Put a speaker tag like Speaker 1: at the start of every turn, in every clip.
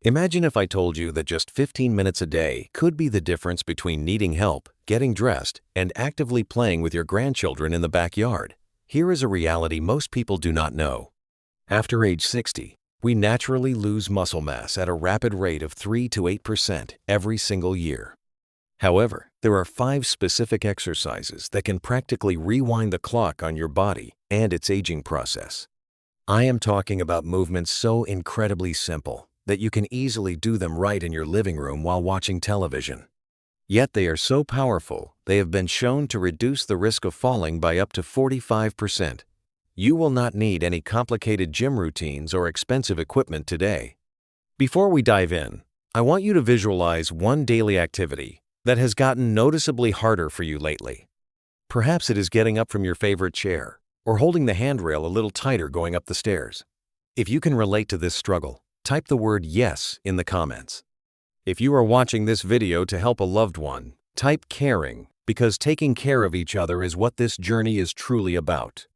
Speaker 1: Imagine if I told you that just 15 minutes a day could be the difference between needing help, getting dressed, and actively playing with your grandchildren in the backyard. Here is a reality most people do not know. After age 60, we naturally lose muscle mass at a rapid rate of 3 to 8% every single year. However, there are 5 specific exercises that can practically rewind the clock on your body and its aging process. I am talking about movements so incredibly simple that you can easily do them right in your living room while watching television. Yet they are so powerful, they have been shown to reduce the risk of falling by up to 45%. You will not need any complicated gym routines or expensive equipment today. Before we dive in, I want you to visualize one daily activity that has gotten noticeably harder for you lately. Perhaps it is getting up from your favorite chair or holding the handrail a little tighter going up the stairs. If you can relate to this struggle, type the word "yes" in the comments. If you are watching this video to help a loved one, type "caring," because taking care of each other is what this journey is truly about.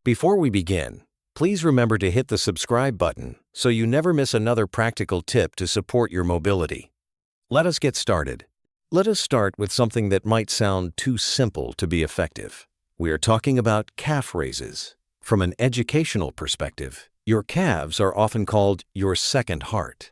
Speaker 1: Before we begin, please remember to hit the subscribe button so you never miss another practical tip to support your mobility. Let us get started. Let us start with something that might sound too simple to be effective. We are talking about calf raises. From an educational perspective, your calves are often called your second heart.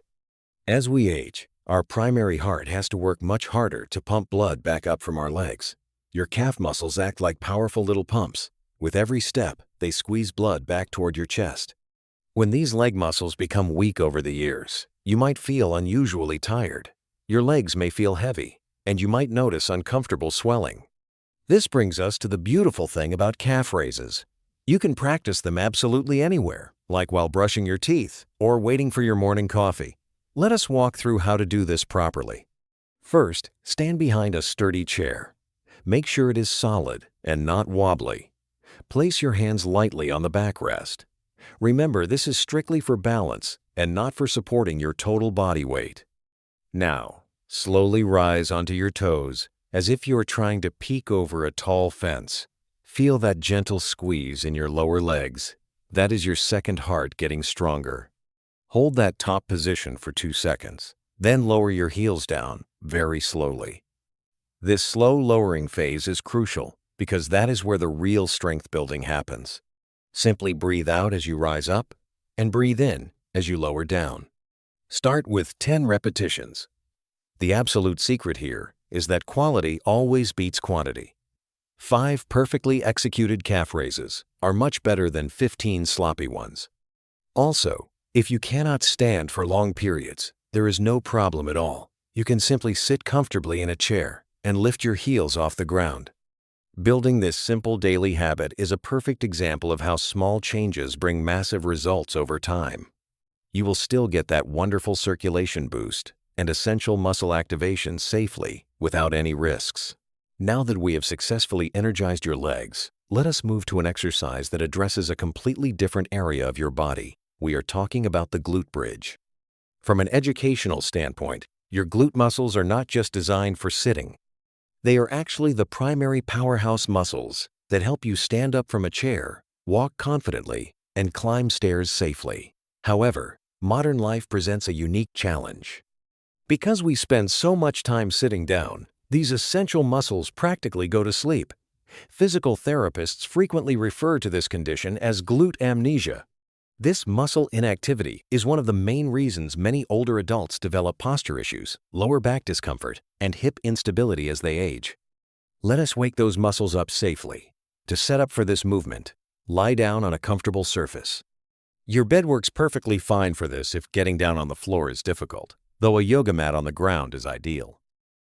Speaker 1: As we age, our primary heart has to work much harder to pump blood back up from our legs. Your calf muscles act like powerful little pumps. With every step, they squeeze blood back toward your chest. When these leg muscles become weak over the years, you might feel unusually tired. Your legs may feel heavy, and you might notice uncomfortable swelling. This brings us to the beautiful thing about calf raises. You can practice them absolutely anywhere, like while brushing your teeth or waiting for your morning coffee. Let us walk through how to do this properly. First, stand behind a sturdy chair. Make sure it is solid and not wobbly. Place your hands lightly on the backrest. Remember, this is strictly for balance and not for supporting your total body weight. Now, slowly rise onto your toes as if you are trying to peek over a tall fence. Feel that gentle squeeze in your lower legs. That is your second heart getting stronger. Hold that top position for 2 seconds, then lower your heels down very slowly. This slow lowering phase is crucial because that is where the real strength building happens. Simply breathe out as you rise up and breathe in as you lower down. Start with 10 repetitions. The absolute secret here is that quality always beats quantity. 5 perfectly executed calf raises are much better than 15 sloppy ones. Also, if you cannot stand for long periods, there is no problem at all. You can simply sit comfortably in a chair and lift your heels off the ground. Building this simple daily habit is a perfect example of how small changes bring massive results over time. You will still get that wonderful circulation boost and essential muscle activation safely without any risks. Now that we have successfully energized your legs, let us move to an exercise that addresses a completely different area of your body. We are talking about the glute bridge. From an educational standpoint, your glute muscles are not just designed for sitting. They are actually the primary powerhouse muscles that help you stand up from a chair, walk confidently, and climb stairs safely. However, modern life presents a unique challenge. Because we spend so much time sitting down, these essential muscles practically go to sleep. Physical therapists frequently refer to this condition as glute amnesia. This muscle inactivity is one of the main reasons many older adults develop posture issues, lower back discomfort, and hip instability as they age. Let us wake those muscles up safely. To set up for this movement, lie down on a comfortable surface. Your bed works perfectly fine for this if getting down on the floor is difficult, though a yoga mat on the ground is ideal.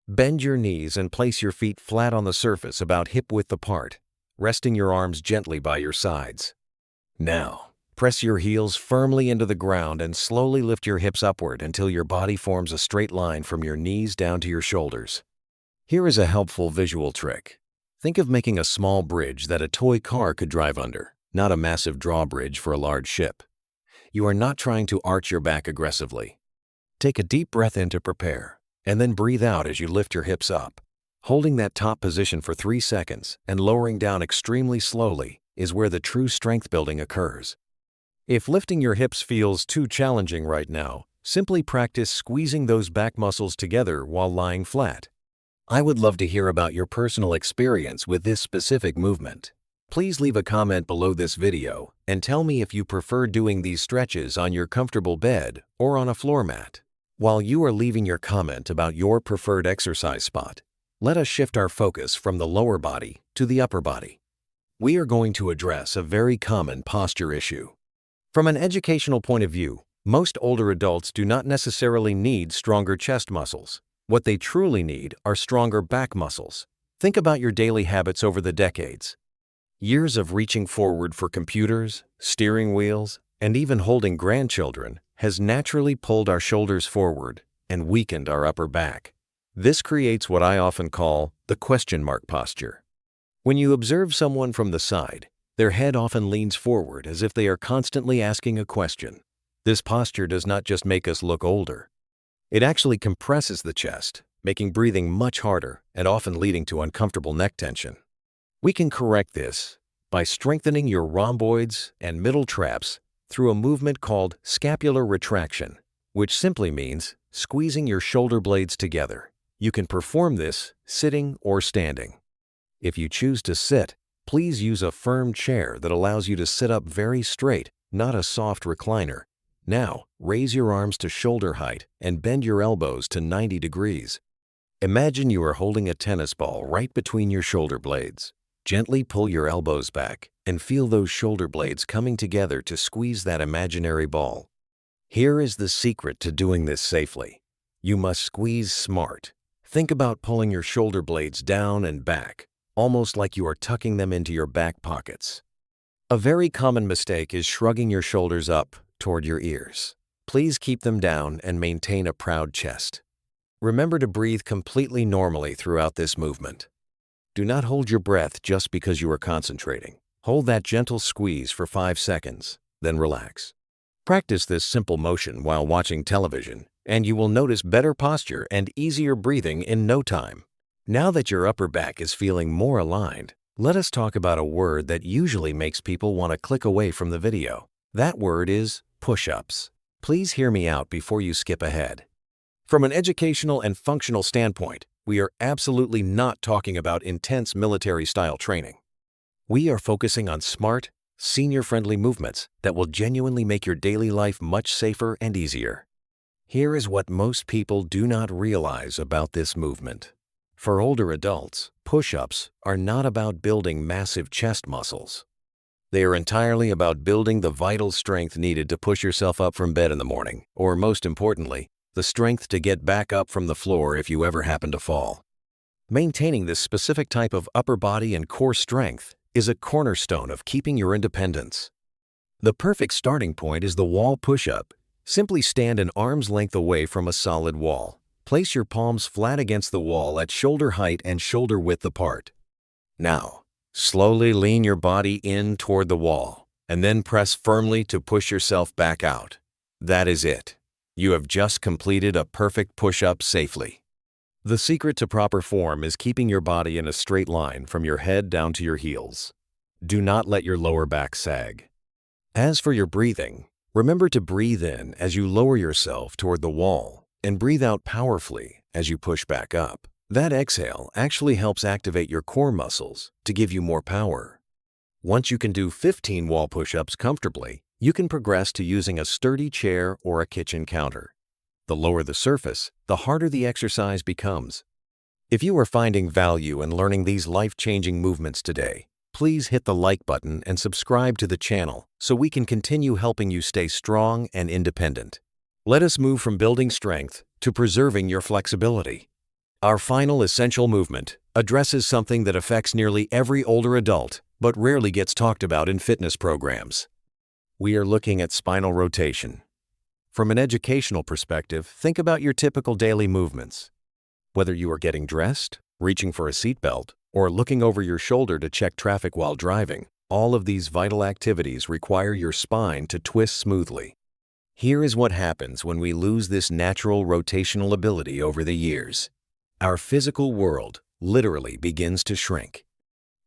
Speaker 1: Bend your knees and place your feet flat on the surface about hip-width apart, resting your arms gently by your sides. Now, press your heels firmly into the ground and slowly lift your hips upward until your body forms a straight line from your knees down to your shoulders. Here is a helpful visual trick. Think of making a small bridge that a toy car could drive under, not a massive drawbridge for a large ship. You are not trying to arch your back aggressively. Take a deep breath in to prepare, and then breathe out as you lift your hips up. Holding that top position for 3 seconds and lowering down extremely slowly is where the true strength building occurs. If lifting your hips feels too challenging right now, Simply practice squeezing those back muscles together while lying flat. I would love to hear about your personal experience with this specific movement. Please leave a comment below this video and tell me if you prefer doing these stretches on your comfortable bed or on a floor mat. While you are leaving your comment about your preferred exercise spot, let us shift our focus from the lower body to the upper body. We are going to address a very common posture issue. From an educational point of view, most older adults do not necessarily need stronger chest muscles. What they truly need are stronger back muscles. Think about your daily habits over the decades. Years of reaching forward for computers, steering wheels, and even holding grandchildren has naturally pulled our shoulders forward and weakened our upper back. This creates what I often call the question mark posture. When you observe someone from the side, their head often leans forward as if they are constantly asking a question. This posture does not just make us look older. It actually compresses the chest, making breathing much harder and often leading to uncomfortable neck tension. We can correct this by strengthening your rhomboids and middle traps through a movement called scapular retraction, which simply means squeezing your shoulder blades together. You can perform this sitting or standing. If you choose to sit, please use a firm chair that allows you to sit up very straight, not a soft recliner. Now, raise your arms to shoulder height and bend your elbows to 90 degrees. Imagine you are holding a tennis ball right between your shoulder blades. Gently pull your elbows back and feel those shoulder blades coming together to squeeze that imaginary ball. Here is the secret to doing this safely. You must squeeze smart. Think about pulling your shoulder blades down and back, almost like you are tucking them into your back pockets. A very common mistake is shrugging your shoulders up toward your ears. Please keep them down and maintain a proud chest. Remember to breathe completely normally throughout this movement. Do not hold your breath just because you are concentrating. Hold that gentle squeeze for 5 seconds, then relax. Practice this simple motion while watching television, and you will notice better posture and easier breathing in no time. Now that your upper back is feeling more aligned, let us talk about a word that usually makes people want to click away from the video. That word is push-ups. Please hear me out before you skip ahead. From an educational and functional standpoint, we are absolutely not talking about intense military-style training. We are focusing on smart, senior-friendly movements that will genuinely make your daily life much safer and easier. Here is what most people do not realize about this movement. For older adults, push-ups are not about building massive chest muscles. They are entirely about building the vital strength needed to push yourself up from bed in the morning, or most importantly, the strength to get back up from the floor if you ever happen to fall. Maintaining this specific type of upper body and core strength is a cornerstone of keeping your independence. The perfect starting point is the wall push-up. Simply stand an arm's length away from a solid wall. Place your palms flat against the wall at shoulder height and shoulder width apart. Now, slowly lean your body in toward the wall, and then press firmly to push yourself back out. That is it. You have just completed a perfect push-up safely. The secret to proper form is keeping your body in a straight line from your head down to your heels. Do not let your lower back sag. As for your breathing, remember to breathe in as you lower yourself toward the wall and breathe out powerfully as you push back up. That exhale actually helps activate your core muscles to give you more power. Once you can do 15 wall push-ups comfortably, you can progress to using a sturdy chair or a kitchen counter. The lower the surface, the harder the exercise becomes. If you are finding value in learning these life-changing movements today, please hit the like button and subscribe to the channel so we can continue helping you stay strong and independent. Let us move from building strength to preserving your flexibility. Our final essential movement addresses something that affects nearly every older adult but rarely gets talked about in fitness programs. We are looking at spinal rotation. From an educational perspective, think about your typical daily movements. Whether you are getting dressed, reaching for a seatbelt, or looking over your shoulder to check traffic while driving, all of these vital activities require your spine to twist smoothly. Here is what happens when we lose this natural rotational ability over the years. Our physical world literally begins to shrink.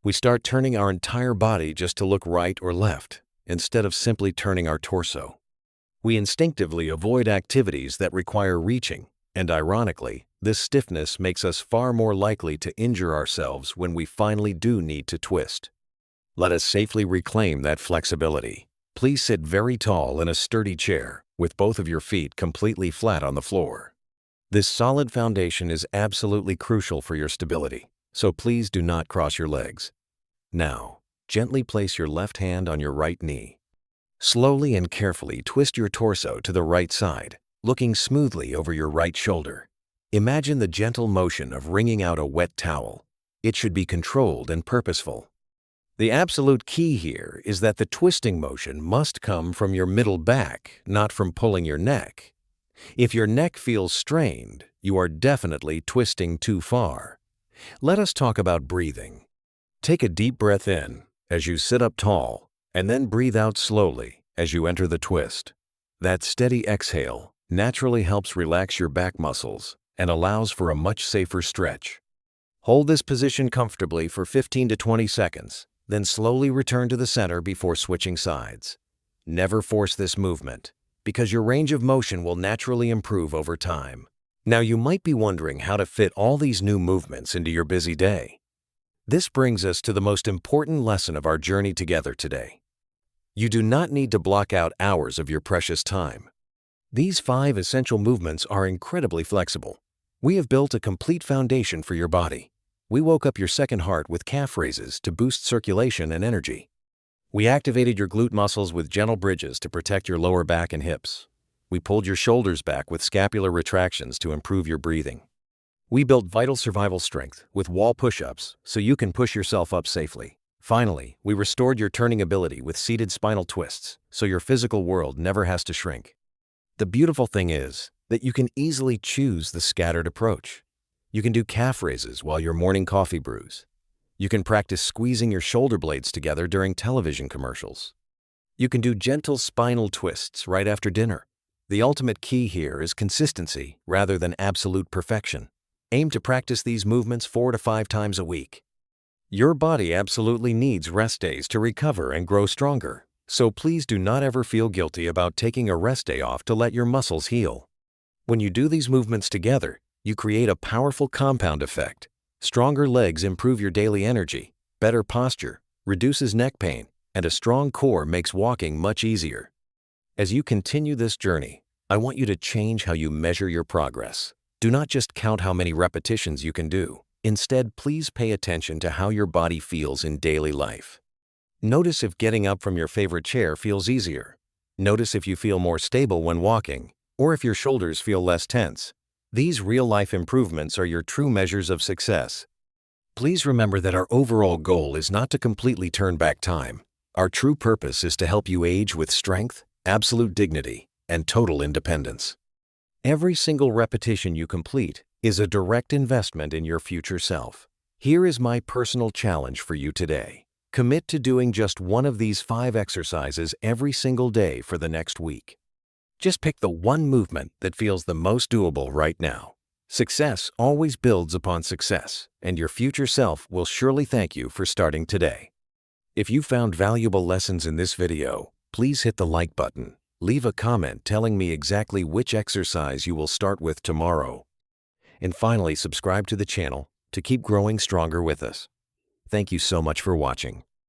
Speaker 1: We start turning our entire body just to look right or left, instead of simply turning our torso. We instinctively avoid activities that require reaching, and ironically, this stiffness makes us far more likely to injure ourselves when we finally do need to twist. Let us safely reclaim that flexibility. Please sit very tall in a sturdy chair, with both of your feet completely flat on the floor. This solid foundation is absolutely crucial for your stability, so please do not cross your legs. Now, gently place your left hand on your right knee. Slowly and carefully twist your torso to the right side, looking smoothly over your right shoulder. Imagine the gentle motion of wringing out a wet towel. It should be controlled and purposeful. The absolute key here is that the twisting motion must come from your middle back, not from pulling your neck. If your neck feels strained, you are definitely twisting too far. Let us talk about breathing. Take a deep breath in as you sit up tall, and then breathe out slowly as you enter the twist. That steady exhale naturally helps relax your back muscles and allows for a much safer stretch. Hold this position comfortably for 15 to 20 seconds, then slowly return to the center before switching sides. Never force this movement, because your range of motion will naturally improve over time. Now you might be wondering how to fit all these new movements into your busy day. This brings us to the most important lesson of our journey together today. You do not need to block out hours of your precious time. These 5 essential movements are incredibly flexible. We have built a complete foundation for your body. We woke up your second heart with calf raises to boost circulation and energy. We activated your glute muscles with gentle bridges to protect your lower back and hips. We pulled your shoulders back with scapular retractions to improve your breathing. We built vital survival strength with wall push-ups so you can push yourself up safely. Finally, we restored your turning ability with seated spinal twists so your physical world never has to shrink. The beautiful thing is that you can easily choose the scattered approach. You can do calf raises while your morning coffee brews. You can practice squeezing your shoulder blades together during television commercials. You can do gentle spinal twists right after dinner. The ultimate key here is consistency rather than absolute perfection. Aim to practice these movements 4 to 5 times a week. Your body absolutely needs rest days to recover and grow stronger, so please do not ever feel guilty about taking a rest day off to let your muscles heal. When you do these movements together, you create a powerful compound effect. Stronger legs improve your daily energy, better posture, reduces neck pain, and a strong core makes walking much easier. As you continue this journey, I want you to change how you measure your progress. Do not just count how many repetitions you can do. Instead, please pay attention to how your body feels in daily life. Notice if getting up from your favorite chair feels easier. Notice if you feel more stable when walking, or if your shoulders feel less tense. These real-life improvements are your true measures of success. Please remember that our overall goal is not to completely turn back time. Our true purpose is to help you age with strength, absolute dignity, and total independence. Every single repetition you complete is a direct investment in your future self. Here is my personal challenge for you today. Commit to doing just one of these 5 exercises every single day for the next week. Just pick the one movement that feels the most doable right now. Success always builds upon success, and your future self will surely thank you for starting today. If you found valuable lessons in this video, please hit the like button. Leave a comment telling me exactly which exercise you will start with tomorrow. And finally, subscribe to the channel to keep growing stronger with us. Thank you so much for watching.